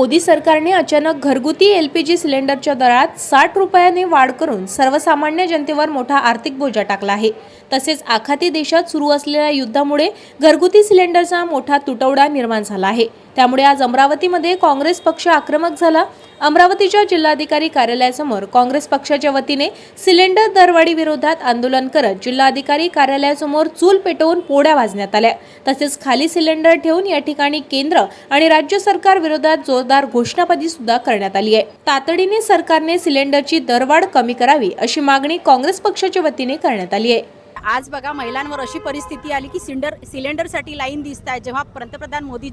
मोदी सरकारने अचानक घरगुती एलपीजी सिलेंडरच्या दरात 60 रुपयांनी वाढ करून सर्वसामान्य जनतेवर मोठा आर्थिक बोजा टाकला आहे। तसेच आखाती देशात सुरू असलेल्या युद्धामुळे घरगुती सिलेंडरचा मोठा तुटवडा निर्माण झाला आहे। त्यामुळे आज अमरावतीमध्ये काँग्रेस पक्ष आक्रमक झाला। अमरावतीच्या जिल्हाधिकारी कार्यालयासमोर काँग्रेस पक्षाच्या वतीने सिलेंडर दरवाढी विरोधात आंदोलन करत जिल्हाधिकारी कार्यालयासमोर चूल पेटवून पोळ्या वाजण्यात आल्या। तसेच खाली सिलेंडर ठेवून या ठिकाणी केंद्र आणि राज्य सरकार विरोधात जोरदार घोषणाबाजी सुद्धा करण्यात आली आहे। तातडीने सरकारने सिलेंडरची दरवाढ कमी करावी अशी मागणी काँग्रेस पक्षाच्या वतीने करण्यात आली आहे। आज बघा महिलांवर अशी परिस्थिती आली की सिलेंडरसाठी लाईन दिसत आहे। जेव्हा पंतप्रधान मोदी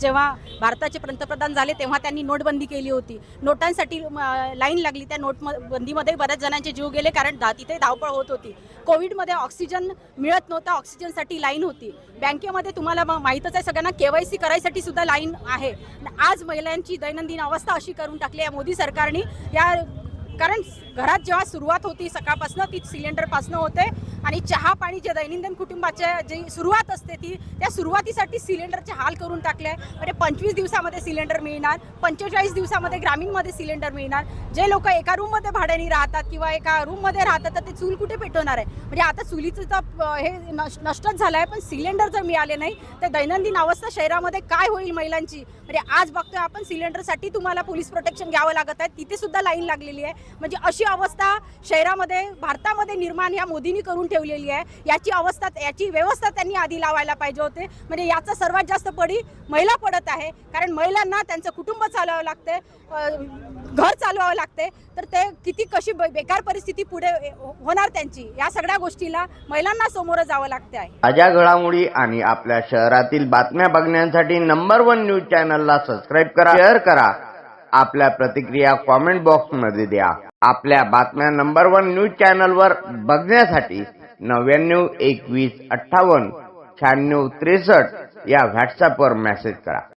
भारताचे पंतप्रधान झाले तेव्हा त्यांनी नोटबंदी केली होती। नोटांसाठी लाईन लागली। त्या नोटबंदीमध्ये बऱ्याच जणांचे जीव गेले कारण तिथे धावपळ होत होती। कोविडमध्ये ऑक्सिजन मिळत नव्हता, ऑक्सिजनसाठी लाईन होती। बँकेमध्ये तुम्हाला माहीतच आहे सगळ्यांना केवायसी करायसाठी सुद्धा लाईन आहे। आज महिलांची दैनंदिन अवस्था अशी करून टाकली आहे मोदी सरकारने। या कारण घरात जेव्हा सुरुवात होती सकाळपासून ती सिलेंडरपासून होते आणि चहा पाणी जे दैनंदिन कुटुंबाच्या जी सुरुवात असते ती त्या सुरुवातीसाठी सिलेंडरचे हाल करून टाकले। म्हणजे 25 दिवसामध्ये सिलेंडर मिळणार, 45 दिवसामध्ये ग्रामीणमध्ये सिलेंडर मिळणार। जे लोक एका रूममध्ये भाड्याने राहतात किंवा एका रूममध्ये राहतात तर ते चूल कुठे पेटवणार आहे? म्हणजे आता चुलीचं तर हे नष्टच झालं आहे, पण सिलेंडर जर मिळाले नाही तर दैनंदिन अवस्था शहरामध्ये काय होईल महिलांची? म्हणजे आज बघतोय आपण सिलेंडरसाठी तुम्हाला पोलीस प्रोटेक्शन घ्यावं लागत आहे, तिथे सुद्धा लाईन लागलेली आहे। म्हणजे अशी अवस्था शहरामध्ये भारतामध्ये निर्माण या मोदींनी करून ठेवलेली आहे। याची व्यवस्था त्यांनी आधी लावायला पाहिजे होते। म्हणजे याचा सर्वात जास्त पडी महिला पडत आहे, कारण महिलांना त्यांचं कुटुंब चालवावं लागते, घर चालवावं लागते, तर ते किती कशी बेकार परिस्थिती पुढे होणार त्यांची। या सगळ्या गोष्टीला महिलांना समोर जावं लागते आहे। ताज्या घडामोडी आणि आपल्या शहरातील बातम्या बघण्यासाठी नंबर 1 न्यूज चॅनलला सबस्क्राईब करा, शेअर करा, आपल्या प्रतिक्रिया कॉमेंट बॉक्स मध्ये द्या। आपल्या बातम्या नंबर 1 न्यूज चॅनलवर बघण्यासाठी 99 21 58 96 63 या व्हॉट्सअपवर मेसेज करा।